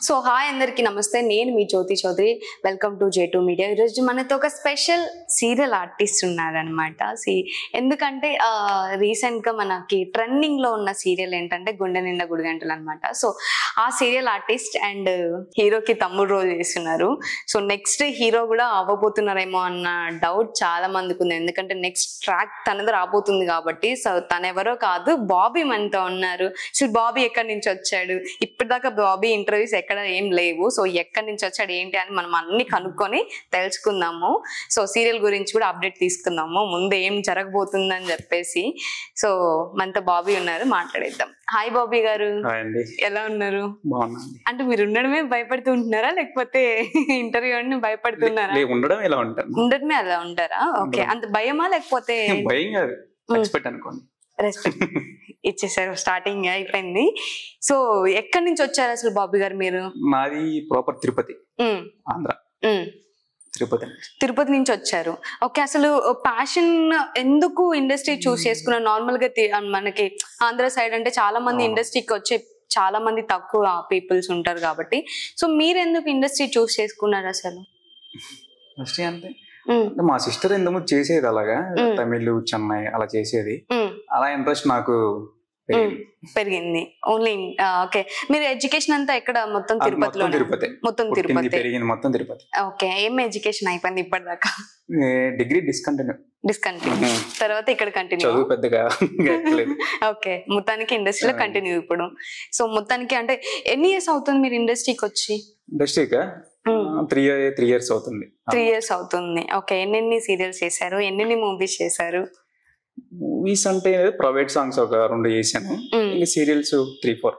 So hi అందరికి నమస్తే, నేను మీ Jyothi Chowdary. Welcome to J2 media. ఈరోజు మనతో ఒక స్పెషల్ సీరియల్ ఆర్టిస్ట్ ఉన్నారనమాట. ఎందుకంటే రీసెంట్గా మనకి ట్రెండింగ్లో ఉన్న సీరియల్ ఏంటంటే గుండె నిండా గుడిగంటలు అనమాట. సో ఆ సీరియల్ ఆర్టిస్ట్ అండ్ హీరోకి తమ్ముడు రోల్ చేస్తున్నారు. సో నెక్స్ట్ హీరో కూడా అవ్వబోతున్నారేమో అన్న డౌట్ చాలా మందికి ఉంది, ఎందుకంటే నెక్స్ట్ ట్రాక్ తనది రాబోతుంది కాబట్టి. సో తనెవరో కాదు, బాబీ మనతో ఉన్నారు. సో బాబీ ఎక్కడి నుంచి వచ్చాడు, ఇప్పటిదాకా బాబీ ఇంటర్వ్యూస్ ఎక్కడ ఏం లేవు. సో ఎక్కడి నుంచి వచ్చాడు ఏంటి అని మనం అన్ని కనుక్కొని తెలుసుకుందాము. సో సీరియల్ గురించి కూడా అప్డేట్ తీసుకుందాము, ముందు ఏం జరగబోతుందని చెప్పేసి. సో మనతో బాబీ ఉన్నారు, మాట్లాడేద్దాం. హాయ్ బాబీ గారు, ఎలా ఉన్నారు? అంటే మీరు ఉండడమే భయపడుతూ ఉంటున్నారా, లేకపోతే ఇంటర్వ్యూ అని భయపడుతున్నారా? ఉండడమే అలా ఉంటారా? ఓకే, అంత భయమా లేకపోతే రెస్పెక్ట్ ఇచ్చేసారు? స్టార్టింగ్ అయిపోయింది. సో ఎక్కడి నుంచి వచ్చారు అసలు బాబీ గారు మీరు? మాది ప్రాపర్ తిరుపతి, ఆంధ్ర. తిరుపతి నుంచి వచ్చారు. ఓకే, అసలు ప్యాషన్ ఎందుకు ఇండస్ట్రీ చూస్ చేసుకున్నారు? నార్మల్ గా మనకి ఆంధ్ర సైడ్ అంటే చాలా మంది ఇండస్ట్రీకి వచ్చే చాలా మంది తక్కువ పీపుల్స్ ఉంటారు కాబట్టి. సో మీరు ఎందుకు ఇండస్ట్రీ చూస్ చేసుకున్నారు అసలు? అంటే మా సిస్టర్ ఎందుకు చేసేది అలాగా, తమిళ్ చెన్నై అలా చేసేది, అలా ఇంట్రెస్ట్ నాకు పెరిగింది. ఓన్లీ ఓకే, మీరు ఎడ్యుకేషన్ అంతా ఎక్కడ? మొత్తం తిరుపతిలో? మొత్తం తిరుపతి. ఓకే, ఏం ఎడ్యుకేషన్ అయిపోయింది ఇప్పటిదాకా? డిగ్రీ డిస్కంటిన్యూ, తర్వాత ఇక్కడ కంటిన్యూ. చదువు పెద్దగా ఓకే, మొత్తానికి ఇండస్ట్రీలో కంటిన్యూ ఇప్పుడు. సో మొత్తానికి అంటే ఎన్ని ఇయర్స్ అవుతుంది మీరు ఇండస్ట్రీకి వచ్చి? ఇండస్ట్రీకా 3 years అవుతుంది. 3 years అవుతుంది. ఓకే, ఎన్ని సీరియల్స్ చేశారు, ఎన్ని మూవీస్ చేశారు? మూవీస్ అంటే ప్రైవేట్ సాంగ్స్ ఒక 2 చేశాను, సీరియల్స్ 3-4.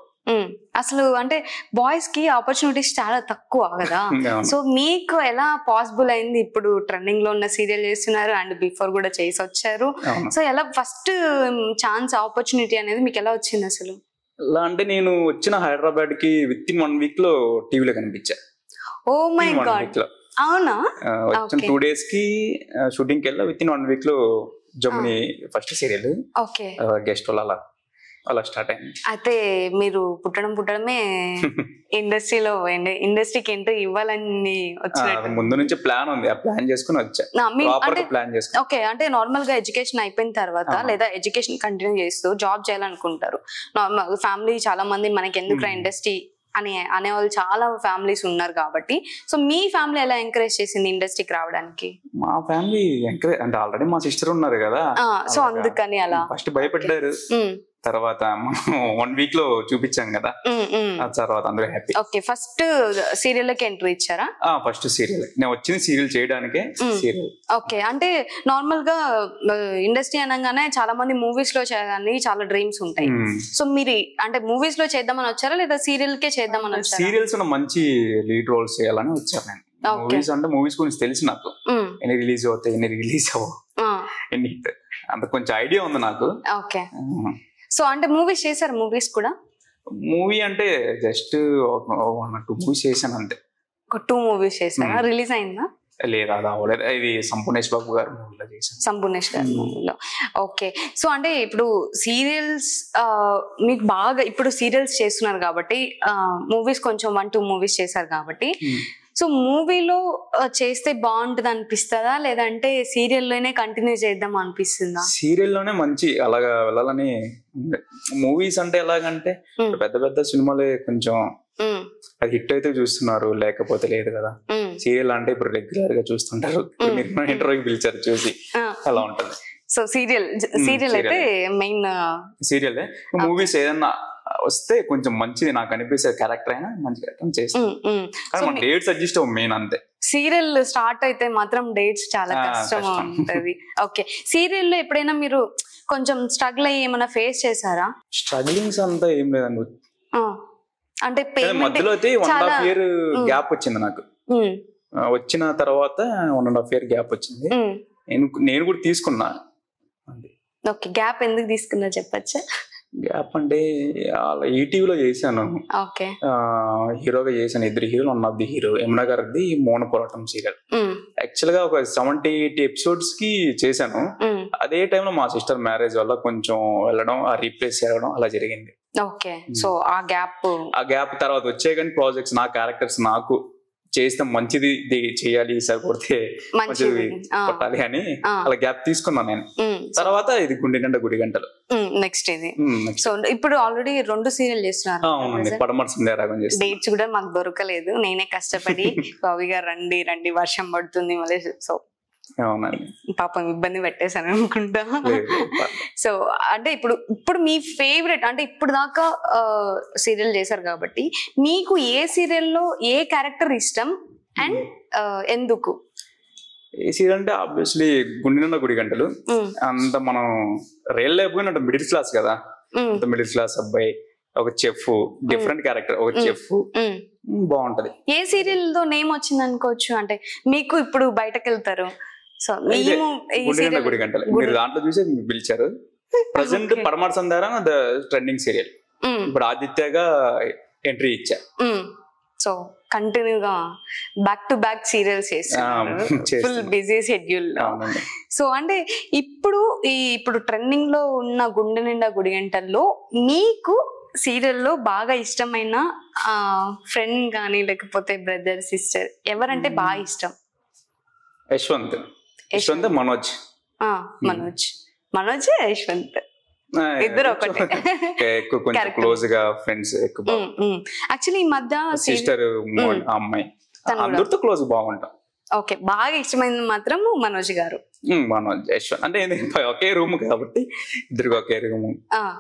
అసలు అంటే బాయ్స్ కి ఆపర్చునిటీస్ చాలా తక్కువ కదా. సో మీకు ఎలా పాసిబుల్ అయింది? ఇప్పుడు ట్రెండింగ్ లో ఉన్న సీరియల్ చేస్తున్నారు అండ్ బిఫోర్ కూడా చేసి వచ్చారు. సో ఎలా ఫస్ట్ ఛాన్స్ ఆపర్చునిటీ అనేది మీకు ఎలా వచ్చింది అసలు? ఎలా అంటే నేను వచ్చిన హైదరాబాద్ కి విత్ ఇన్ 1 week లో టీవీలో కనిపించా. ఓ మై గాడ్, అవునా? వచ్చిన 2 days కి షూటింగ్ కి వెళ్ళా, విత్ ఇన్ 1 week లో జమ్ముని ఫస్ట్ సీరియల్ గెస్ట్ అలా స్టార్ట్ అయింది. అయితే మీరు పుట్టడమే ఇండస్ట్రీకి ఎంట్రీ ఇవ్వాలని వచ్చినట్టు ముందు నుంచి ప్లాన్ ఉంది, ఆ ప్లాన్ చేసుకుని వచ్చా. ఓకే, అంటే నార్మల్ గా ఎడ్యుకేషన్ అయిపోయిన తర్వాత లేదా ఎడ్యుకేషన్ కంటిన్యూ చేస్తూ జాబ్ చేయాలనుకుంటారు. నార్మల్ ఫ్యామిలీ చాలా మంది మనకి ఎందుకు ఇండస్ట్రీ అనేవాళ్ళు చాలా ఫ్యామిలీస్ ఉన్నారు కాబట్టి. సో మీ ఫ్యామిలీ ఎలా ఎంకరేజ్ చేసింది ఇండస్ట్రీకి రావడానికి? మా ఫ్యామిలీ ఎంకరేజ్ అంటే ఆల్రెడీ మా సిస్టర్ ఉన్నారు కదా, సో అందుకని అలా ఫస్ట్ భయపడ్డారు. తర్వాత 1 week లో చూపించాం కదా, తర్వాత అందరూ హ్యాపీ. ఓకే, ఫస్ట్ సీరియల్ కి ఎంట్రీ ఇచ్చారా? ఫస్ట్ సీరియల్ నేను వచ్చింది సీరియల్ చేయడానికే. సీరియల్ ఓకే, అంటే నార్మల్ గా ఇండస్ట్రీ అనగానే చాలా మంది మూవీస్ లో చేయాలని చాలా డ్రీమ్స్ ఉంటాయి. సో మీరు అంటే మూవీస్ లో చేద్దామని వచ్చారా లేదా సీరియల్ కే చేద్దామని వచ్చారా? సీరియల్స్ మంచి లీడ్ రోల్స్ చేయాలని వచ్చాను నేను. మూవీస్ అంటే మూవీస్ గురించి తెలుసు నాకు, ఎన్ని రిలీజ్ అవుతాయి ఎన్ని రిలీజ్ అవ్వవు ఎన్ని అంత కొంచెం ఐడియా ఉంది నాకు. ఓకే, సో అంటే మూవీస్ చేశారు? మూవీస్ కూడా మూవీ అంటే జస్ట్ 1 or 2 movies చేశాను అంతే. 2 movies చేశారా? రిలీజ్ అయిందా? లేదా అది అవ్వలేదు. ఇది సంపూర్ణేష్ బాబు గారు మూవీలో చేశాను. సంపూర్ణేష్ గారు మూవీలో. ఓకే, సో అంటే ఇప్పుడు సీరియల్స్ మీకు బాగా ఇప్పుడు సీరియల్స్ చేస్తున్నారు కాబట్టి, మూవీస్ కొంచెం 1-2 movies చేశారు కాబట్టి, సో మూవీలో చేస్తే బాగుంటుంది అనిపిస్తుందా లేదంటే సీరియల్లోనే కంటిన్యూ చేద్దాం అనిపిస్తుందా? సీరియల్లోనే మంచి అలాగా వెళ్ళాలని. మూవీస్ అంటే ఎలాగంటే పెద్ద పెద్ద సినిమాలే కొంచెం అది హిట్ అయితే చూస్తున్నారు, లేకపోతే లేదు కదా. సీరియల్ అంటే ఇప్పుడు రెగ్యులర్ గా చూస్తుంటారు, ఇంటర్వ్యూ పిలిచారు చూసి అలా ఉంటది. సో సీరియల్ అయితే మెయిన్ సీరియల్. మూవీస్ ఏదన్నా వస్తే కొంచెం మంచిది నాకు అనిపిస్తే క్యారెక్టర్ అయినా మంచి క్యారెక్టర్ చేస్తాను. డేట్స్ అడ్జస్ట్ మెయిన్ అంతే. సీరియల్ స్టార్ట్ అయితే మాత్రం డేట్స్ చాలా కష్టం ఉంటది. ఓకే, సీరియల్ లో ఎప్పుడైనా మీరు కొంచెం స్ట్రగుల్ అయ్యి ఏమైనా ఫేస్ చేశారా? స్ట్రగ్లింగ్స్ అంతా ఏం లేదండి, అంటే మధ్యలో అయితే 1.5 year గ్యాప్ వచ్చింది నాకు. వచ్చిన తర్వాత 1.5 year గ్యాప్ వచ్చింది, నేను కూడా తీసుకున్నా. ఓకే, గ్యాప్ ఎందుకు తీసుకున్నా చెప్పచ్చా? గ్యాప్ అంటే ఈటీవీలో చేశాను, హీరోగా చేశాను. 2 హీరోలు, 1 of the hero యమునా గారిది మౌన పోరాటం సీరియల్. యాక్చువల్ గా ఒక 70-80 episodes కి చేశాను. అదే టైంలో మా సిస్టర్ మ్యారేజ్ వల్ల కొంచెం వెళ్ళడం, రీప్లేస్ చేయడం అలా జరిగింది. ఓకే. సో ఆ గ్యాప్ తర్వాత వచ్చే కానీ ప్రాజెక్ట్స్ నా క్యారెక్టర్స్ నాకు చేస్తే మంచిది చేయాలి, ఈసారి కొడితే మంచిది కొట్టాలి అని అలా గ్యాప్ తీసుకున్నాను నేను. తర్వాత ఇది గుండె నిండా గుడి గంటలు నెక్స్ట్ ఇది. సో ఇప్పుడు ఆల్రెడీ 2 సీరియల్ చేస్తున్నారు. అవునండి, పడమటి సంధ్యారాగం చేస్తాను. డేట్స్ కూడా మాకు దొరకలేదు, నేనే కష్టపడి బాబీ గారు రండి రండి వర్షం పడుతుంది మళ్ళీ, సో అవునండి పాపం ఇబ్బంది పెట్టేశాను అనుకుంటా. సో అంటే ఇప్పుడు మీ ఫేవరెట్ అంటే ఇప్పుడు దాకా సీరియల్ చేశారు కాబట్టి మీకు ఏ సీరియల్లో ఏ క్యారెక్టర్ ఇష్టం అండ్ ఎందుకు? ఏ సీరియల్ అంటే ఆబ్వియస్లీ గుండె నిండా గుడి గంటలు. అంత మనం రియల్ లైఫ్ గా మిడిల్ క్లాస్ కదా, అంత మిడిల్ క్లాస్ అబ్బాయి, ఒక చెఫ్, డిఫరెంట్ క్యారెక్టర్, ఒక చెఫ్ బాగుంటది. ఏ సీరియల్ తో నేమ్ వచ్చింది అనుకోవచ్చు అంటే మీకు ఇప్పుడు బయటకు వెళ్తారు, సో గుడి గంటలు మీరు దాంట్లో చూసి పిలిచారు. ప్రజెంట్ పడమటి సంధ్యారాగం ట్రెండింగ్ సీరియల్. ఇప్పుడు ఆదిత్యగా ఎంట్రీ ఇచ్చా. సో కంటిన్యూగా బ్యాక్ టు బ్యాక్ సీరియల్స్ చేస్తున్నారు, ఫుల్ బిజీ షెడ్యూల్. సో అంటే ఇప్పుడు ట్రెండింగ్ లో ఉన్న గుండె నిండా గుడి గంటల్లో మీకు సీరియల్లో బాగా ఇష్టమైన ఫ్రెండ్ కానీ లేకపోతే బ్రదర్ సిస్టర్ ఎవరంటే బాగా ఇష్టం? యశ్వంత్, మనోజ్. మనోజ్ యశ్వంత్ ఇద్దరు ఒకటే, కొంచెం క్లోజ్ గా ఫ్రెండ్స్ ఎక్కువ. యాక్చువల్లీ ఈ మధ్య సిస్టర్ అమ్మాయి అందరితో క్లోజ్ బాగుంటాం. ఓకే, బాగా ఇష్టమైనది మాత్రం మనోజ్ గారు. మనోజ్ యశ్వంత్ అంటే ఒకే రూమ్ కాబట్టి ఇద్దరికి ఒకే రూమ్.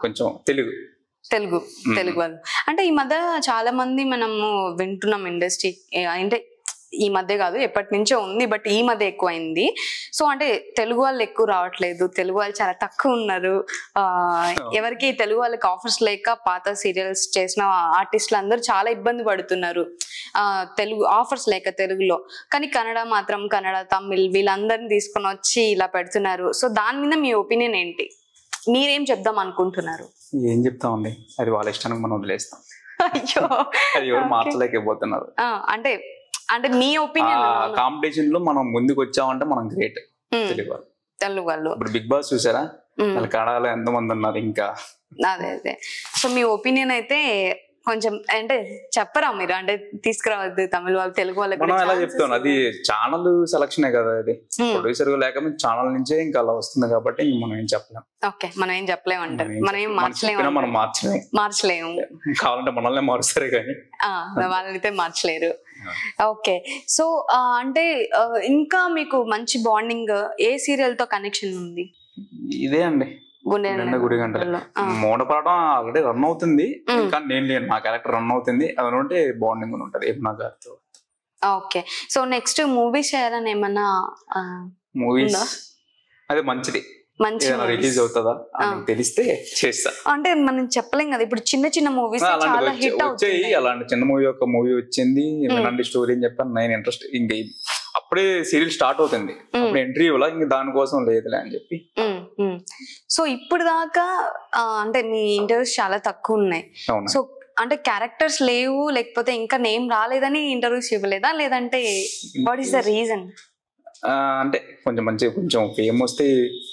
కొంచెం తెలుగు వాళ్ళు అంటే ఈ మధ్య చాలా మంది మనము వింటున్నాం ఇండస్ట్రీ అంటే ఈ మధ్య కాదు ఎప్పటి నుంచో ఉంది, బట్ ఈ మధ్య ఎక్కువైంది. సో అంటే తెలుగు వాళ్ళు ఎక్కువ రావట్లేదు, తెలుగు వాళ్ళు చాలా తక్కువ ఉన్నారు. ఎవరికి తెలుగు వాళ్ళకి ఆఫర్స్ లేక పాత సీరియల్స్ చేసిన ఆర్టిస్టులు అందరూ చాలా ఇబ్బంది పడుతున్నారు తెలుగు ఆఫర్స్ లేక తెలుగులో. కానీ కన్నడ, తమిళ్ వీళ్ళందరినీ తీసుకొని వచ్చి ఇలా పెడుతున్నారు. సో దాని మీద మీ ఒపీనియన్ ఏంటి? మీరేం చెప్దాం అనుకుంటున్నారు? ఏం చెప్తామండి, అది వాళ్ళ ఇష్టానికి మనం వదిలేస్తాం. అయ్యో, అది ఎవరు మార్చలేకపోతున్నారు. అంటే మీ ఒపీనియన్, కాంపిటీషన్ లో మనం ముందుకు వచ్చామంటే మనం గ్రేట్. తెలుగు వాళ్ళు ఇప్పుడు బిగ్ బాస్ చూసారా, వాళ్ళ కన్నడలో ఎంత మంది ఉన్నారు ఇంకా. అదే సో మీ ఒపీనియన్ అయితే కొంచెం అంటే చెప్పరా మీరు, అంటే తీసుకురావద్దు తమిళ వాళ్ళు తెలుగు వాళ్ళకి? మనం ఎలా చెప్తాం, అది ఛానల్ సెలక్షనే కదా, అది ప్రొడ్యూసర్ లేకపోతే ఛానల్ నుంచే ఇంకా అలా వస్తుంది కాబట్టి మనం ఏం చెప్పలేం. ఓకే, మనం ఏం చెప్పలేము అంటారు, మనం ఏం మనం మార్చలేము. కావాలంటే మనల్ని మారుస్తారు కానీ వాళ్ళైతే మార్చలేరు. ఓకే, సో అంటే ఇంకా మీకు మంచి బాండింగ్ ఏ సీరియల్ తో కనెక్షన్ ఉంది? ఇదే అండి, గుడి గంటలు. మూడపాఠం ఆల్రెడీ రన్ అవుతుంది, కానీ నేను లేను, నా క్యారెక్టర్ రన్ అవుతుంది. అదంటే బాండింగ్ ఉంటది ఏమన్నా గారితో. ఓకే, సో నెక్స్ట్ మూవీస్ చేయాలని ఏమన్నా? మూవీస్ అదే మంచిది, రిలీజ్ అవుతుందా తెలిస్తే చేస్తా. అంటే మనం చెప్పలేం కదా, ఇప్పుడు చిన్న మూవీస్ చాలా హిట్ అవుతాయి. అలాంటి చిన్న మూవీ ఒక మూవీ వచ్చింది, వినండి స్టోరీ అని చెప్పాను. నేను ఇంట్రెస్ట్ ఇంకా అప్పుడే సీరియల్ స్టార్ట్ అవుతుంది, అప్పుడు ఎంట్రీ ఇవ్వాల, ఇంకా దానికోసం లేదులే అని చెప్పి. సో ఇప్పుడు దాకా అంటే మీ ఇంటర్వ్యూస్ చాలా తక్కువ ఉన్నాయి. సో అంటే క్యారెక్టర్స్ లేవు, లేకపోతే ఇంకా నేమ్ రాలేదని ఇంటర్వ్యూస్ ఇవ్వలేదా, లేదంటే వాట్ ఈస్ ద రీజన్? అంటే కొంచెం ఫేమ్ వస్తే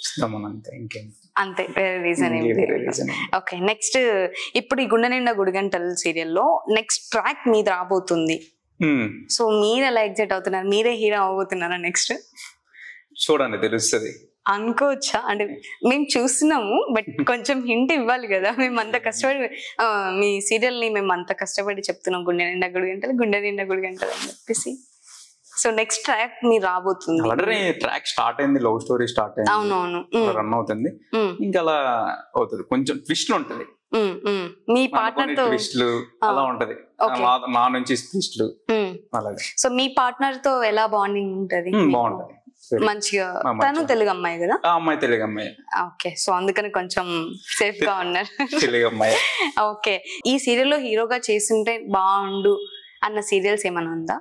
ఇస్తామని అంతే, ఇంకేం అంతే, వేరే రీజన్ ఏం లేదు. ఓకే, నెక్స్ట్ ఇప్పుడు ఈ గుండె నిండా గుడి గంటలు సీరియల్లో నెక్స్ట్ ట్రాక్ మీది రాబోతుంది. సో మీరు ఎలా ఎగ్జైట్ అవుతున్నారు? మీరే హీరో అవబోతున్నారా నెక్స్ట్? చూడండి తెలుస్తుంది అనుకోవచ్చా? అంటే మేము చూస్తున్నాము, బట్ కొంచెం హింట్ ఇవ్వాలి కదా. మేము అంత కష్టపడి మీ సీరియల్ ని మేము అంత కష్టపడి చెప్తున్నాం, గుండె నిండా గుడి గంటలు అని చెప్పేసి. సో నెక్స్ట్ ట్రాక్ మీరు రాబోతుంది. ట్రాక్ స్టార్ట్ అయింది, లవ్ స్టోరీ స్టార్ట్ అయింది, అవునవును, రన్ అవుతుంది. ఇంకా అలా అవుతుంది, కొంచెం ట్విస్ట్ ఉంటది. మీ పార్ట్నర్ తో ట్విస్ట్లు అలా ఉంటది, నా నుంచి ట్విస్ట్లు అలాగే. సో మీ పార్ట్నర్ తో ఎలా బాండింగ్ ఉంటది? బాగుంటది మంచిగా. తను తెలుగు అమ్మాయి కదా? అమ్మాయి తెలుగు అమ్మాయి. ఓకే, సో అందుకని కొంచెం సేఫ్ గా ఉన్నారు. తెలుగు అమ్మాయి. ఓకే, ఈ సీరియల్ లో హీరోగా చేస్తుంటే బాగుండు అన్న సీరియల్స్ ఏమైనా ఉందా?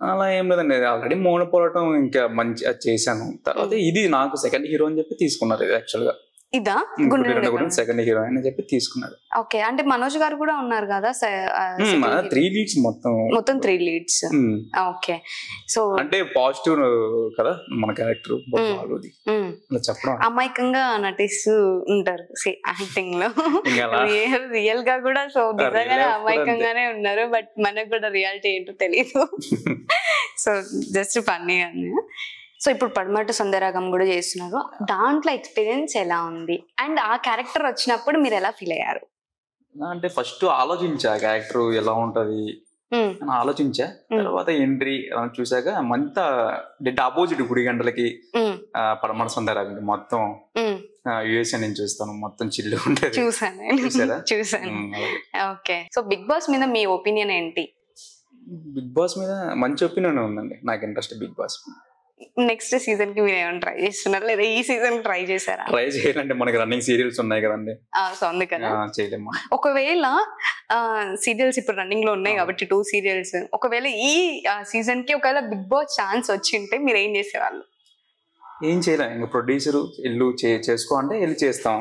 అలా ఏం లేదండి, ఆల్రెడీ మౌన పోరాటం ఇంకా మంచి అది చేశాను. తర్వాత ఇది నాకు సెకండ్ హీరో అని చెప్పి తీసుకున్నారు. ఇది యాక్చువల్ గా ఇదా గుండె నిండా గుడి సెకండ్ హీరోయిన్ అని చెప్పి తీసుకున్నారు. ఓకే, అంటే మనోజ్ గారు కూడా ఉన్నారు కదా 3 లీడ్స్ మొత్తం 3 లీడ్స్. ఓకే, సో అంటే పాజిటివ్ కదా మన క్యారెక్టర్ చెప్పడం, అమాయకంగా నటిస్తూ ఉంటారు యాక్టింగ్ లో. రియల్ గా కూడా సో నిజంగానే అమాయకంగానే ఉన్నారు, బట్ మనకు కూడా రియాలిటీ ఏంటో తెలియదు. సో జస్ట్ ఫన్నీగా. సో ఇప్పుడు పడమట సంధ్యారాగం కూడా చేస్తున్నారు, దాంట్లో ఎక్స్పీరియన్స్ ఎలా ఉంది అండ్ ఆ క్యారెక్టర్ వచ్చినప్పుడు మీరు ఎలా ఫీల్ అయ్యారు? అంటే ఫస్ట్ ఆలోచించా క్యారెక్టర్ ఎలా ఉంటది అని ఆలోచించా. తర్వాత ఎంట్రీ చూసాక మంత డెడ్ ఆపోజిట్ గుడి గంటలకి పడమట సంధ్యారాగం మొత్తం యుఎస్ఏ నుంచి చూస్తాను, మొత్తం చిల్లు ఉంటది. చూసాను. ఓకే, సో బిగ్ బాస్ మీద మీ ఒపీనియన్ ఏంటి? బిగ్ బాస్ మీద మంచి ఒపీనియన్ ఉందండి, నాకు interest Bigg Boss. Next season కి మీరు ఏమైనా ట్రై చేస్తున్నారు లేదా ఈ సీజన్ ట్రై చేశారా? ట్రై చేయాలంటే మనకి రన్నింగ్ సీరియల్స్ ఉన్నాయి కదండి, సో అందుకని చేయలేము. ఒకవేళ సీరియల్స్ ఇప్పుడు రన్నింగ్ లో ఉన్నాయి కాబట్టి 2 సీరియల్స్, ఒకవేళ ఈ సీజన్ కి ఒకవేళ బిగ్ బాస్ ఛాన్స్ వచ్చింటే మీరు ఏం చేసేవాళ్ళు? ఏం చేయలేం, ఇంకా ప్రొడ్యూసర్ ఇల్లు చేసుకో అంటే వెళ్ళి చేస్తాం.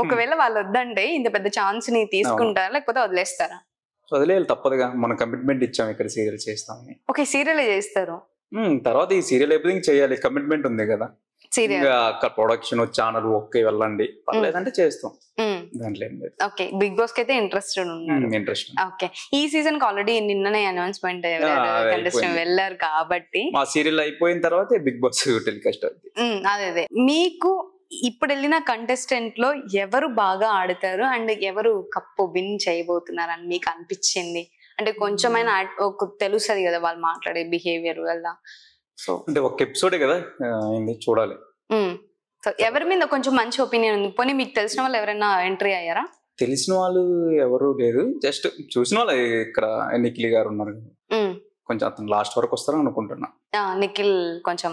ఒకవేళ వాళ్ళు వద్దంటే ఇంత పెద్ద ఛాన్స్ ని తీసుకుంటారా లేకపోతే వదిలేస్తారా? వదిలేయాలి, తప్పదుగా, మనం కమిట్మెంట్ ఇచ్చాం ఇక్కడ సీరియల్ చేస్తామని. ఓకే, సీరియల్ చేస్తారు, తర్వాత ఈ సీరియల్ అయిపోతే చేయాలి, కమిట్మెంట్ ఉంది కదా. అక్కడ ప్రొడక్షన్ ఛానల్ ఓకే వెళ్ళండి, లేదంటే చేస్తాం, దాంట్లో ఏం లేదు. ఓకే, బిగ్ బాస్ కి అయితే ఇంట్రెస్ట్. ఓకే, ఈ సీజన్ కి ఆల్రెడీ నిన్ననే అనౌన్స్మెంట్ కంటెస్టెంట్ వెళ్ళారు కాబట్టి మా సీరియల్ అయిపోయిన తర్వాత బిగ్ బాస్ టెలికాస్ట్ అవుతుంది. అదే మీకు ఇప్పుడు వెళ్ళిన కంటెస్టెంట్ లో ఎవరు బాగా ఆడతారు అండ్ ఎవరు కప్పు విన్ చేయబోతున్నారు అని మీకు అనిపించింది? అంటే కొంచెమైనా తెలుస్తుంది కదా వాళ్ళు మాట్లాడే బిహేవియర్ వల్ల. సో అంటే ఒక ఎపిసోడే కదా చూడాలి. సో ఎవరి మీద కొంచెం మంచి ఒపీనియన్ ఉంది? పోనీ మీకు తెలిసిన వాళ్ళు ఎవరైనా ఎంట్రీ అయ్యారా? తెలిసిన వాళ్ళు ఎవరు లేదు, జస్ట్ చూసిన వాళ్ళు ఇక్కడ నిఖిల్ గారు ఉన్నారు, కొంచెం అతను లాస్ట్ వరకు వస్తారని అనుకుంటున్నా. నిఖిల్ కొంచెం,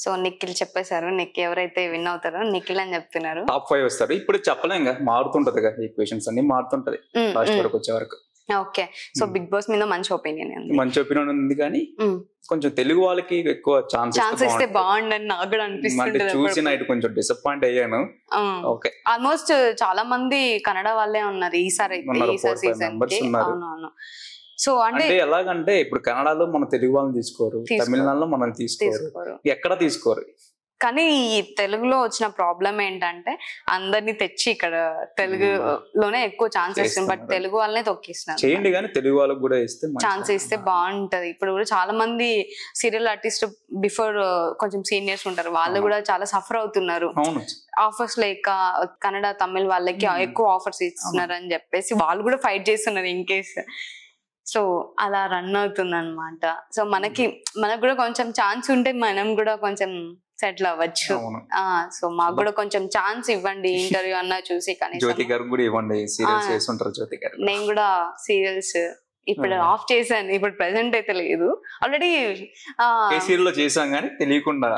సో నిఖిల్ చెప్పేశారు, నిఖిల్ ఎవరైతే విన్ అవుతారో నిఖిల్ అని చెప్తున్నారు. టాప్ 5 వస్తారు. ఇప్పుడు చెప్పలేం కదా, మారుతుంటది కదా, ఈక్వేషన్స్ అన్ని మారుతుంటది లాస్ట్ వరకు వచ్చే వరకు. ఓకే, సో బిగ్ బాస్ మీద మంచి ఒపీనియన్ ఉంది కానీ కొంచెం తెలుగు వాళ్ళకి ఎక్కువ ఛాన్స్ ఇస్తే బాగుండని నాకు కూడా అనిపిస్తుంది. చూసి నైట్ కొంచెం డిసప్పాయింట్ అయ్యాను. ఓకే, ఆల్మోస్ట్ చాలా మంది కన్నడ వాళ్ళే ఉన్నారు ఈసారి సీజన్. సో అంటే ఎలాగంటే ఇప్పుడు కన్నడలో మన తెలుగు వాళ్ళని తీసుకోరు, తమిళనాడులో మనం తీసుకోరు, ఎక్కడ తీసుకోరు. కానీ ఈ తెలుగులో వచ్చిన ప్రాబ్లం ఏంటంటే అందరినీ తెచ్చి ఇక్కడ తెలుగులోనే ఎక్కువ ఛాన్స్ ఇస్తుంది, బట్ తెలుగు వాళ్ళనే తొక్కిస్తున్నారు. చేయండి కానీ తెలుగు వాళ్ళకి కూడా ఛాన్స్ ఇస్తే బాగుంటది. ఇప్పుడు కూడా చాలా మంది సీరియల్ ఆర్టిస్ట్ బిఫోర్ కొంచెం సీనియర్స్ ఉంటారు, వాళ్ళు కూడా చాలా సఫర్ అవుతున్నారు. ఆఫర్స్ లేక కన్నడ తమిళ్ వాళ్ళకి ఎక్కువ ఆఫర్స్ ఇస్తున్నారు అని చెప్పేసి వాళ్ళు కూడా ఫైట్ చేస్తున్నారు ఇన్ కేస్. సో అలా రన్ అవుతుంది అనమాట. సో మనకు కూడా కొంచెం ఛాన్స్ ఉంటే మనం కూడా కొంచెం సెటిల్ అవ్వచ్చు. సో మాకు కూడా కొంచెం ఛాన్స్ ఇవ్వండి, ఇంటర్వ్యూ అన్నా చూసి. జ్యోతి గారు కూడా ఇవ్వండి, సీరియల్స్ చేస్తుంటారు జ్యోతి గారు. నేను కూడా సీరియల్స్ ఇప్పుడు ఆఫ్ చేశాను, ఇప్పుడు ప్రెసెంట్ అయితే లేదు. ఆల్రెడీ సీరియల్ లో చేసాం కానీ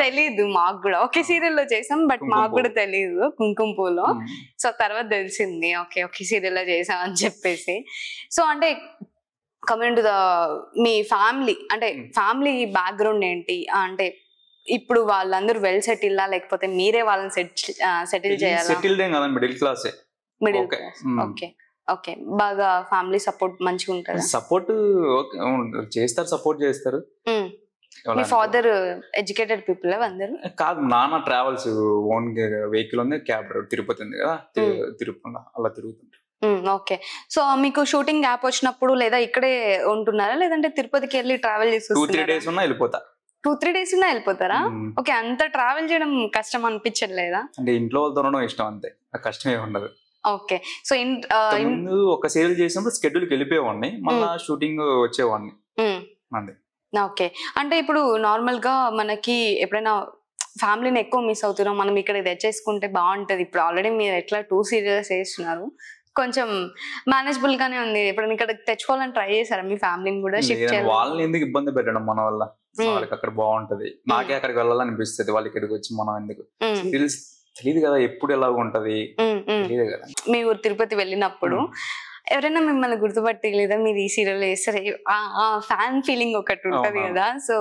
తెలీదు మాకు కూడా. ఒకే సీరియల్ లో చేసాం బట్ మాకు కూడా తెలీదు, కుంకుమ పూలో. సో తర్వాత తెలిసింది ఓకే సీరియల్ లో చేసాం అని చెప్పేసి. సో అంటే coming to the me family, అంటే ఫ్యామిలీ బ్యాక్గ్రౌండ్ ఏంటి? అంటే ఇప్పుడు వాళ్ళందరూ వెల్ సెటిల్ లేకపోతే మీరే వాళ్ళని సెటిల్ చేయాలి? సెటిల్డ్ ఏం కాదండి, మిడిల్ క్లాస్. ఓకే, బాగా ఫ్యామిలీ సపోర్ట్ మంచిగా ఉంటుంది? సపోర్ట్ చేస్తారు, సపోర్ట్ చేస్తారు. మీ ఫాదర్ ఎడ్యుకేటెడ్ పీపుల్ అందరు? కాదు, నాన్న ట్రావెల్స్ ఓన్ వెహికల్ ఉంది, క్యాబ్ తిరుపతి ఉంది కదా, తిరుపతి అలా తిరుగుతుంటారు. ఓకే, సో మీకు షూటింగ్ గ్యాప్ వచ్చినప్పుడు లేదా ఇక్కడే ఉంటున్నారా లేదంటే తిరుపతికి వెళ్ళి ట్రావెల్ చేసి 2-3 days ఉన్నా వెళ్ళిపోతా? 2-3 days ఉన్నా వెళ్ళిపోతారా? ఓకే, అంత ట్రావెల్ చేయడం కష్టం అనిపించట్లేదా? అంటే ఇంట్లో వాళ్ళతో ఇష్టం, అంతే, కష్టమే ఉండదు. ఓకే, సో ఒక సీరియల్ చేసినప్పుడు స్కెడ్యూల్ కి వెళ్ళిపోయేవాడిని, మళ్ళీ షూటింగ్ వచ్చేవాడిని అంతే. ఓకే, అంటే ఇప్పుడు నార్మల్ గా మనకి ఎప్పుడైనా ఫ్యామిలీని ఎక్కువ మిస్ అవుతున్నాం, మనం ఇక్కడ తెచ్చేసుకుంటే బాగుంటది. ఇప్పుడు ఆల్రెడీ మీరు ఎట్లా 2 series వేస్తున్నారు, కొంచెం మేనేజబుల్ గానే ఉంది. ఇప్పుడు ఇక్కడ తెచ్చుకోవాలని ట్రై చేశారా మీ ఫ్యామిలీని కూడా షిఫ్ట్ చేయాలి? వాళ్ళని ఎందుకు ఇబ్బంది పెట్టడం మన వల్ల, వాళ్ళకి అక్కడ బాగుంటది, నాకే అక్కడికి వెళ్ళాలనిపిస్తుంది, వాళ్ళు ఇక్కడికి వచ్చి మనం ఎందుకు? తెలియదు కదా ఎప్పుడు ఎలా ఉంటది, తెలియదు కదా. మీ ఊరు తిరుపతి వెళ్ళినప్పుడు ఎవరైనా మిమ్మల్ని గుర్తుపట్టి లేదా మీరు ఈ సీరియల్ వేస్తారు ఆ ఫ్యాన్ ఫీలింగ్ ఒకటి ఉంటది కదా, సో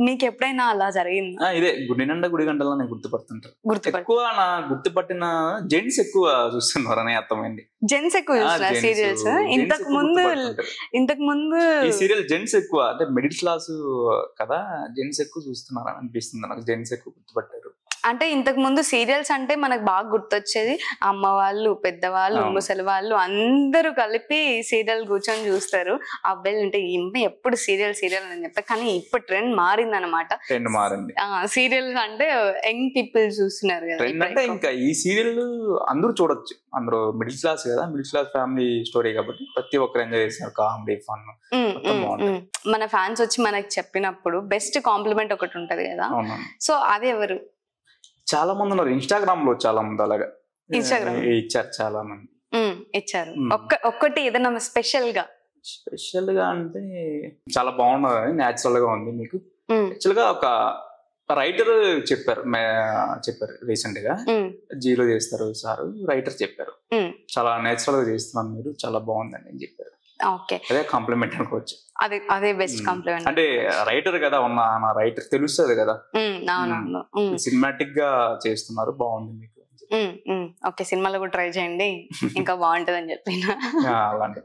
మీకు ఎప్పుడైనా అలా జరిగిందా? ఇదే గుడి నిండా గుడి గంటలో నేను గుర్తుపడుతుంటారు. ఎక్కువ నా గుర్తుపట్టిన జెంట్స్ ఎక్కువ చూస్తున్నారు అని అర్థమైంది. జెంట్స్ ఎక్కువ చూస్తున్నారు సీరియల్స్. ఇంతకు ముందు ఈ సీరియల్ జెంట్స్ ఎక్కువ అంటే మిడిల్ క్లాస్ కదా, జెంట్స్ ఎక్కువ చూస్తున్నారు అని అనిపిస్తుంది నాకు. జెంట్స్ ఎక్కువ గుర్తుపట్టారు. అంటే ఇంతకు ముందు సీరియల్స్ అంటే మనకు బాగా గుర్తొచ్చేది అమ్మ వాళ్ళు, పెద్దవాళ్ళు, ముసలి వాళ్ళు అందరూ కలిపి సీరియల్ కూర్చొని చూస్తారు. అబ్బాయిలు అంటే ఎప్పుడు సీరియల్ సీరియల్ అని చెప్తారు. కానీ ఇప్పుడు ట్రెండ్ మారింది అనమాట. సీరియల్స్ అంటే యంగ్ పీపుల్ చూస్తున్నారు కదా. అంటే ఇంకా ఈ సీరియల్ అందరూ చూడొచ్చు. అందరూ మిడిల్ క్లాస్ కదా, మిడిల్ క్లాస్ ఫ్యామిలీ స్టోరీ కాబట్టి ప్రతి ఒక్కరు ఎంజాయ్ చేస్తున్నారు. Comedy, fun. మన ఫ్యాన్స్ వచ్చి మనకి చెప్పినప్పుడు బెస్ట్ కాంప్లిమెంట్ ఒకటి ఉంటది కదా, సో అది ఎవరు? చాలా మంది ఉన్నారు. ఇన్స్టాగ్రామ్ లో చాలా మంది అలాగా ఇచ్చారు. చాలా మంది ఇచ్చారు. ఒక్కటి ఏదైనా స్పెషల్ గా అంటే చాలా బాగున్నది, న్యాచురల్ గా ఉంది. మీకు యాక్చువల్ గా ఒక రైటర్ చెప్పారు రీసెంట్ గా. జీలో చేస్తారు సార్, రైటర్ చెప్పారు చాలా నేచురల్ గా చేస్తున్నాను మీరు, చాలా బాగుందని అని చెప్పారు. అదే కాంప్లిమెంట్ అనుకోవచ్చు. అదే బెస్ట్ కాంప్లిమెంట్. అంటే రైటర్ కదా, ఉన్న రైటర్ తెలుస్తుంది కదా, సినిమాటిక్ గా చేస్తున్నారు, బాగుంది మీకు. ఓకే, సినిమాలో కూడా ట్రై చేయండి, ఇంకా బాగుంటది అని చెప్పిన. అలాంటి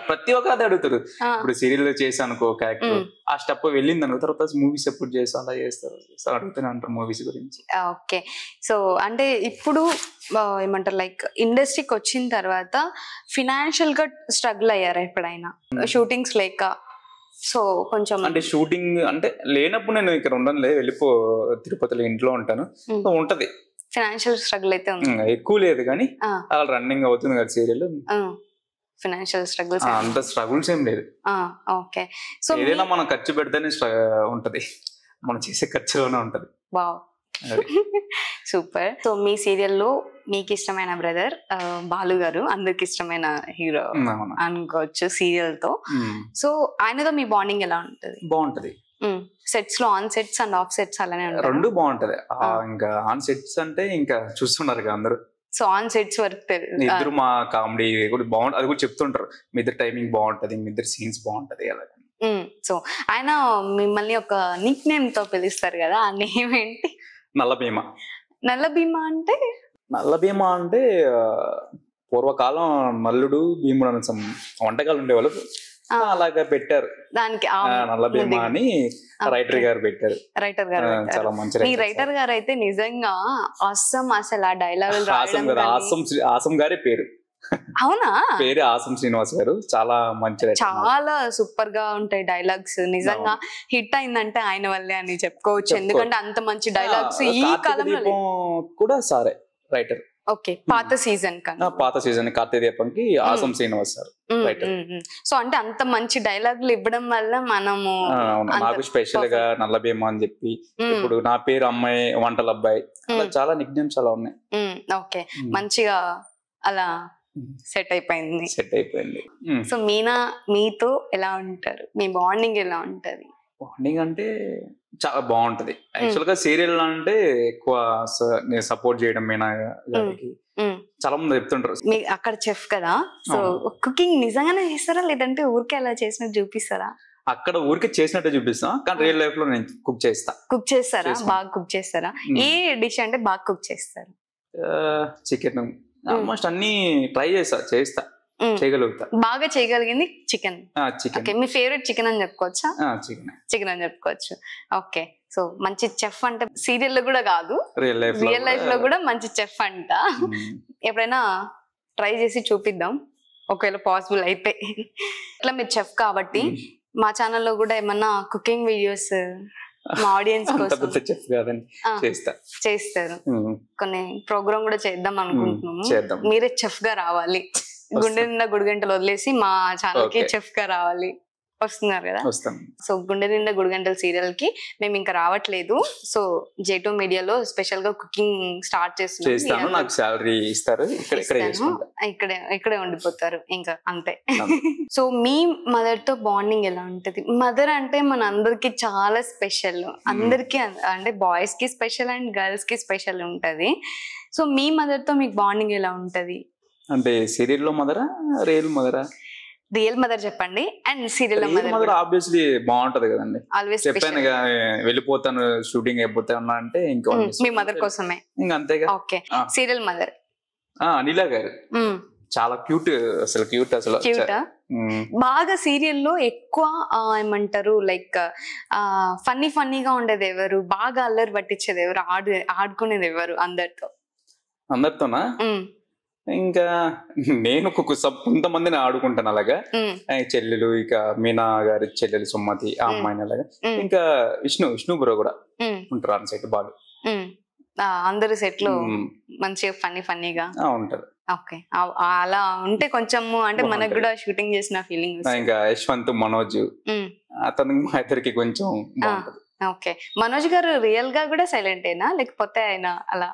ప్రతి ఒక్కరు అదే అడుగుతారు. ఇప్పుడు సీరియల్ చేసి అనుకో క్యారెక్టర్, ఆ స్టెప్ వెళ్ళింది అనుకో, తర్వాత మూవీస్ ఎప్పుడు చేస్తా అలా చేస్తారు, అడుగుతూనే అంటారు మూవీస్ గురించి. ఓకే, సో అంటే ఇప్పుడు ఏమంటారు లైక్ ఇండస్ట్రీకి వచ్చిన తర్వాత ఫినాన్షియల్ గా స్ట్రగుల్ అయ్యారా ఎప్పుడైనా? షూటింగ్స్ లేక, సో కొంచెం అంటే షూటింగ్ అంటే లేనప్పుడు నేను ఇక్కడ ఉండను, వెళ్ళిపో తిరుపతిలో ఇంట్లో ఉంటాను. ఉంటది ఫైనాన్షియల్ స్ట్రగుల్ అయితే ఉంది, ఎక్కువ లేదు కానీ అలా రన్నింగ్ అవుతుంది కదా సీరియల్. ఫైనాన్షియల్ స్ట్రగుల్స్ అంత స్ట్రగుల్స్ ఏం లేదు. ఓకే, సో ఏదైనా మనం ఖర్చు పెడితేనే ఉంటది, మనం చేసే ఖర్చులోనే ఉంటది. Wow, super. సో మీ సీరియల్లో మీకు ఇష్టమైన బ్రదర్ బాలు గారు, అందరికి ఇష్టమైన హీరో అనుకోవచ్చు సీరియల్ తో. సో ఆయనతో మీ బాండింగ్ ఎలా ఉంటది? బాగుంటది. సెట్స్ లో on sets and of sets అలానే ఉంటాయి, రెండు బాగుంటది. ఇంకా ఆన్ సెట్స్ అంటే ఇంకా చూస్తున్నారు అందరూ. సో ఆన్ సెట్స్ వరకు ఇద్దరు మా కామెడీ కూడా బాగుంటది, అది కూడా చెప్తుంటారు. మీ ఇద్దరు టైమింగ్ బాగుంటది, మీ ఇద్దరు సీన్స్ బాగుంటది అలా. సో ఆయన మిమ్మల్ని ఒక నిక్ నేమ్ తో పిలుస్తారు కదా, ఆ నేమ్ ఏంటి? నల్లభీమ. నల్లభీమ అంటే? నల్లభీమ అంటే పూర్వకాలం నల్లుడు భీముడు అనే వంటకాలు ఉండేవాళ్ళు, అలాగా పెట్టారు దానికి నల్లభీమ అని రైటర్ గారు పెట్టారు. రైటర్ గారు చాలా మంచి. ఈ రైటర్ గారు అయితే నిజంగా ఆసమ్, అసలు ఆ డైలాగ్ ఆసం గారి పేరు. అవునా? పేరు ఆసం శ్రీనివాస్ గారు, చాలా మంచి, చాలా సూపర్ గా ఉంటాయి డైలాగ్స్. నిజంగా హిట్ అయిందంటే ఆయన వల్లే అని చెప్పుకోవచ్చు, ఎందుకంటే అంత మంచి డైలాగ్స్ ఈ కాలంలో కూడా సారే రైటర్. ఓకే, పాత సీజన్ కార్తీక దీపంకి Aasam Srinivas sir writer. So అంటే అంత మంచి డైలాగులు ఇవ్వడం వల్ల మనము నాకు స్పెషల్ గా నల్లభీమ అని చెప్పి, ఇప్పుడు నా పేరు అమ్మాయి వంటల అబ్బాయి, చాలా నిక్ నేమ్స్ అలా ఉన్నాయి. ఓకే, మంచిగా అలా సెట్ అయిపోయింది. సో మీతో ఎలా ఉంటారు? మీ బాండింగ్ ఎలా ఉంటది? బాండింగ్ అంటే చాలా బాగుంటది. యాక్చువల్ గా సీరియల్ అంటే ఎక్కువ నేను సపోర్ట్ చేయడం మీనా గారికి చాలా మంది చెప్తుంటారు. అక్కడ చెఫ్ కదా, సో కుకింగ్ నిజంగానే చేస్తారా లేదంటే ఊరికే అలా చేసినట్టు చూపిస్తారా? అక్కడ ఊరికే చేసినట్టు చూపిస్తా, కానీ రియల్ లైఫ్ లో నేను కుక్ చేస్తారా? బాగా కుక్ చేస్తారా? ఏ డిష్ అంటే బాగా కుక్ చేస్తారు? చికెన్ ఆల్మోస్ట్ అన్ని ట్రై చేస్తా చేయగలుగుతా. బాగా చేయగలిగింది చికెన్. ఓకే, మీ ఫేవరెట్ చికెన్ అని చెప్పుకోవచ్చా? చికెన్ అని చెప్పుకోవచ్చు. ఓకే, సో మంచి చెఫ్ అంటే సీరియల్ లో కూడా కాదు, రియల్ లైఫ్ లో కూడా మంచి చెఫ్ అంట. ఎప్పుడైనా ట్రై చేసి చూపిద్దాం ఒకవేళ పాసిబుల్ అయితే. ఇట్లా మీరు చెఫ్ కాబట్టి మా ఛానల్లో కూడా ఏమన్నా కుకింగ్ వీడియోస్ మా ఆడియన్స్ కోసం చేస్తారు. కొన్ని ప్రోగ్రామ్ కూడా చేద్దాం అనుకుంటున్నాము. మీరే చెఫ్ గా రావాలి, గుండె నిండా గుడిగంటలు వదిలేసి మా ఛానల్ కి చెఫ్ గా రావాలి. వస్తున్నారు కదా, సో గుండె నిండా గుడిగంటల సీరియల్ కి మేము ఇంకా రావట్లేదు. సో J2 మీడియాలో స్పెషల్ గా కుకింగ్ స్టార్ట్ చేస్తున్నాం. నాకు సాలరీ ఇస్తారు, ఇక్కడే ఉండిపోతారు ఇంకా అంతే. సో మీ మదర్ తో బాండింగ్ ఎలా ఉంటది? మదర్ అంటే మన అందరికి చాలా స్పెషల్, అందరికి అంటే బాయ్స్ కి స్పెషల్ అండ్ గర్ల్స్ కి స్పెషల్ ఉంటది. సో మీ మదర్ తో మీకు బాండింగ్ ఎలా ఉంటది? అంటే సీరియల్ లో మదరా, రియల్ మదరా? రియల్ మదర్ చెప్పండి అండ్ సీరియల్ మదర్ ఆబ్వియస్లీ బాగుంటది కదండి. ఆల్వేస్ చెప్పాను వెళ్ళిపోతాను షూటింగ్ అయిపోతాను అంటే ఇంకా మీ మదర్ కోసమే ఇంకా అంతేగా. ఓకే, సీరియల్ మదర్ అనిల గారు చాలా క్యూట్, అసలు క్యూట్ అసలు. బాగా సీరియల్లో ఎక్కువ ఏమంటారు లైక్ ఫన్నీ ఫన్నీగా ఉండేది ఎవరు, బాగా అల్లరి పట్టించేది ఎవరు, ఆడుకునేది ఎవరు అందరితోనా? ఇంకా నేను కొంతమందిని ఆడుకుంటాను అలాగా. చెల్లెలు, ఇక మీనా గారి చెల్లెలు సుమతి, ఆ అమ్మాయిని అలాగా. ఇంకా విష్ణు బ్రో కూడా ఉంటారు ఆన్ సెట్ బాగా. అందరు సెట్ లో మంచిగా ఫన్నీగా ఉంటారు. ఓకే, అలా ఉంటే కొంచెం అంటే మనకు కూడా షూటింగ్ చేసిన ఫీలింగ్. ఇంకా యశ్వంత్, మనోజ్, అతనికి మా ఇద్దరికి కొంచెం బాగుంటది. ఓకే, మనోజ్ గారు రియల్ గా కూడా సైలెంటేనా లేకపోతే ఆయన అలా?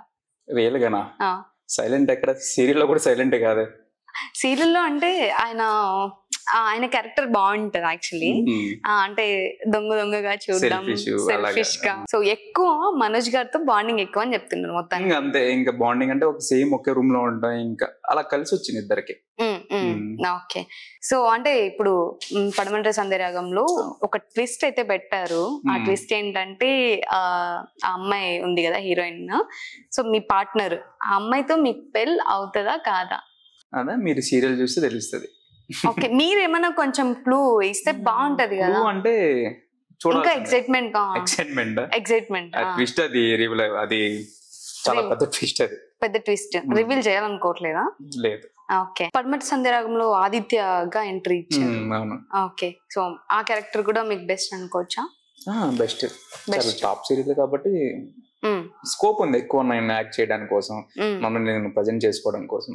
రియల్ గానా? సైలెంట్ ఎక్కడ, సీరియల్ లో కూడా సైలెంట్ కాదు. సీరియల్లో అంటే ఆయన క్యారెక్టర్ బాగుంటది యాక్చువల్లీ. అంటే దొంగగా చూడడం, సెల్ఫిష్ గా. సో ఎక్కువ మనోజ్ గారితో బాండింగ్ ఎక్కువ అని చెప్తున్నారు మొత్తానికి. అంతే, ఇంకా బాండింగ్ అంటే ఒక సేమ్ ఒకే రూమ్ లో ఉంటాం, ఇంకా అలా కలిసి వచ్చింది ఇద్దరికి. ఓకే, సో అంటే ఇప్పుడు పడమటి సంధ్యారాగంలో ఒక ట్విస్ట్ అయితే పెట్టారు. ఆ ట్విస్ట్ ఏంటంటే ఆ అమ్మాయి ఉంది కదా హీరోయిన్, సో మీ పార్ట్నర్, ఆ అమ్మాయితో మీకు పెళ్ళి అవుతుందా కాదా? అదా మీరు సీరియల్ చూస్తే తెలుస్తుంది. ఓకే, మీరేమన్నా కొంచెం క్లూ ఇస్తే బాగుంటది కదా. అంటే ఇంకా ఎక్సైట్మెంట్ ట్విస్ట్, అది చాలా పెద్ద ట్విస్ట్. అది పెద్ద ట్విస్ట్ రివీల్ చేయాలనుకోవట్లేదా? లేదు. ఓకే, పడమటి సంధ్యారాగంలో ఆదిత్యగా ఎంట్రీ ఇచ్చారు. ఓకే, సో ఆ క్యారెక్టర్ కూడా మీకు బెస్ట్ అనుకోవచ్చా? బెస్ట్, టాప్ సీరియల్ కాబట్టి స్కోప్ ఉంది ఎక్కువ నేను యాక్ట్ చేయడానికి కోసం, మమ్మల్ని నేను ప్రజెంట్ చేసుకోవడం కోసం.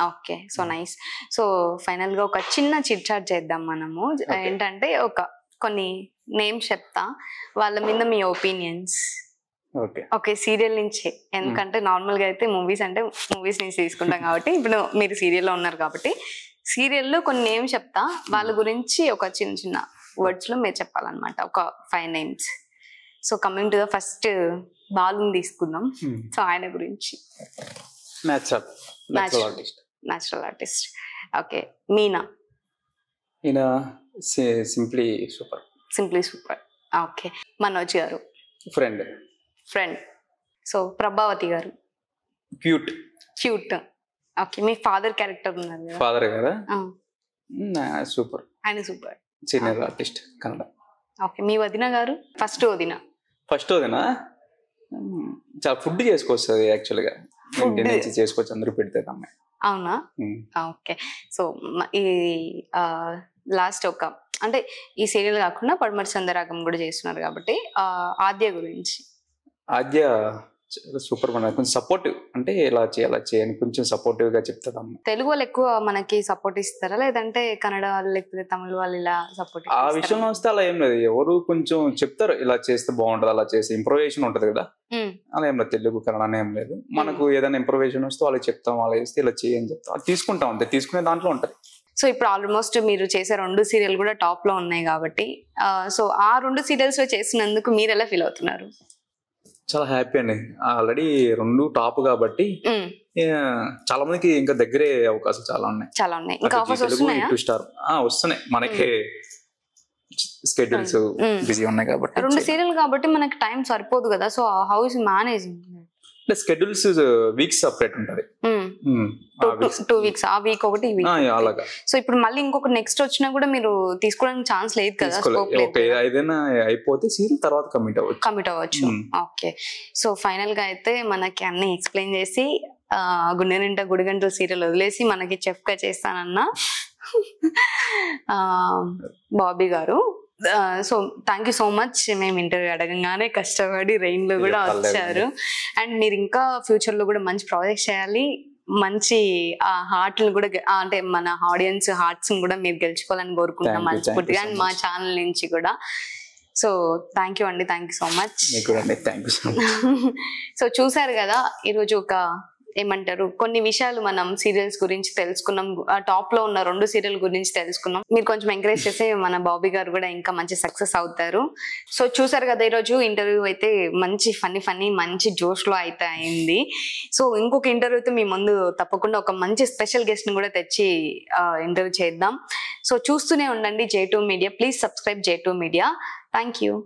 Okay, so nice. So final గా ఒక చిన్న చిట్ చాట్ చేద్దాం మనము. ఏంటంటే కొన్ని నేమ్స్ చెప్తా, వాళ్ళ మీద మీ ఒపీనియన్స్. ఓకే, సీరియల్ నుంచి, ఎందుకంటే నార్మల్ గా అయితే మూవీస్ నుంచి తీసుకుంటాం కాబట్టి ఇప్పుడు మీరు సీరియల్లో ఉన్నారు కాబట్టి సీరియల్లో కొన్ని నేమ్స్ చెప్తా, వాళ్ళ గురించి ఒక చిన్న వర్డ్స్ లో మీరు చెప్పాలన్నమాట, ఒక 5 names. So coming to the first, బాలుని తీసుకుందాం. సో ఆయన గురించి. Natural artist. Okay, Meena? Simply super. Okay, Manoj గారు? ఫ్రెండ్. సో ప్రభావతి గారు? క్యూట్. ఓకే, మీ ఫాదర్ క్యారెక్టర్ ఉన్నారు కదా? ఫాదర్ కదా, సూపర్. ఆయన super, senior artist Kannada. Okay, మీ వదిన గారు? ఫస్ట్ వదిన చాలా ఫుడ్ చేసుకొస్తుంది యాక్చువల్ గా, చేసుకోవచ్చు, అందరూ పెడితే అమ్మాయి. అవునా? ఓకే, సో ఈ లాస్ట్ అంటే ఈ సీరియల్ కాకుండా పడమటి సంధ్యారాగం కూడా చేస్తున్నారు కాబట్టి ఆద్య గురించి. ఆద్య సూపర్, కొంచెం సపోర్టివ్, అంటే ఇలా చేయని కొంచెం సపోర్టివ్ గా చెప్తాదమ్మ. తెలుగు వాళ్ళు ఎక్కువ మనకి సపోర్ట్ ఇస్తారా లేదంటే కన్నడ వాళ్ళు లేకపోతే తమిళ వాళ్ళు ఇలా సపోర్ట్? ఆ విషయంలో వస్తే అలా ఏం లేదు, ఎవరు కొంచెం చెప్తారు ఇలా చేస్తే బాగుంటది, అలా చేస్తే ఇంప్రూవేషన్ ఉంటది కదా, అలా ఏం లేదు. తెలుగు కన్నడ ఏం లేదు, మనకు ఏదైనా ఇంప్రూవేషన్ వస్తే వాళ్ళకి చెప్తాం, వాళ్ళు చేస్తే ఇలా చేయని చెప్తాం, అది తీసుకుంటాం, అంతే, తీసుకునే దాంట్లో ఉంటది. సో ఇప్పుడు ఆల్మోస్ట్ మీరు చేసే 2 సీరియల్ కూడా టాప్ లో ఉన్నాయి కాబట్టి, సో ఆ 2 సీరియల్స్ లో చేసినందుకు మీరు ఎలా ఫీల్ అవుతున్నారు? చాలా హ్యాపీ అండి, ఆల్రెడీ 2 టాప్ కాబట్టి చాలా మందికి ఇంకా దగ్గరే అవకాశం చాలా ఉన్నాయి. ఇంకా ఆఫర్స్ వస్తున్నాయా? 2 స్టార్ వస్తున్నాయి, మనకి స్కెడ్యూల్స్ బిజీ ఉన్నాయి కాబట్టి. 2 సీరియల్ కాబట్టి మనకి టైం సరిపోదు కదా, so how is managing? Schedules weeks separate ఉంటది, 2 వీక్స్, ఆ వీక్ ఒకటి, ఈ వీక్ అలాగా. సో ఇప్పుడు మళ్ళీ ఇంకొక నెక్స్ట్ వచ్చినా కూడా మీరు తీసుకోవడానికి ఛాన్స్ లేదు కదా, స్కోప్ లేదు. ఏదైనా అయిపోతే సీరియల్ తర్వాత కమిట్ అవ్వచ్చు. ఓకే, సో ఫైనల్ గా అయితే మనకి అన్ని ఎక్స్ప్లెయిన్ చేసి గుండె నిండా గుడిగంటల సీరియల్ వదిలేసి మనకి చెఫ్ గా చేస్తానన్న బాబీ గారు, so thank you so much. మేము ఇంటర్వ్యూ అడగంగానే కష్టపడి రెయిన్ లో కూడా వచ్చారు, అండ్ మీరు ఇంకా ఫ్యూచర్ లో కూడా మంచి ప్రాజెక్ట్ చేయాలి, మంచి హార్ట్ కూడా అంటే మన ఆడియన్స్ హార్ట్స్ కూడా మీరు గెలుచుకోవాలని కోరుకుంటున్నాం మనస్ఫూర్తిగా, అండ్ మా ఛానల్ నుంచి కూడా. సో థ్యాంక్ యూ అండి, thank you so much. So చూసారు కదా ఈరోజు ఒక ఏమంటారు కొన్ని విషయాలు మనం సీరియల్స్ గురించి తెలుసుకున్నాం, ఆ టాప్ లో ఉన్న 2 సీరియల్ గురించి తెలుసుకున్నాం. మీరు కొంచెం ఎంకరేజ్ చేస్తే మన బాబీ గారు కూడా ఇంకా మంచి సక్సెస్ అవుతారు. సో చూసారు కదా ఈరోజు ఇంటర్వ్యూ అయితే మంచి ఫన్నీ మంచి జోష్ లో అయితే అయింది. సో ఇంకొక ఇంటర్వ్యూతో మీ ముందు తప్పకుండా ఒక మంచి స్పెషల్ గెస్ట్ ని కూడా తెచ్చి ఇంటర్వ్యూ చేద్దాం. సో చూస్తూనే ఉండండి J2 media. Please subscribe J2 media. Thank you.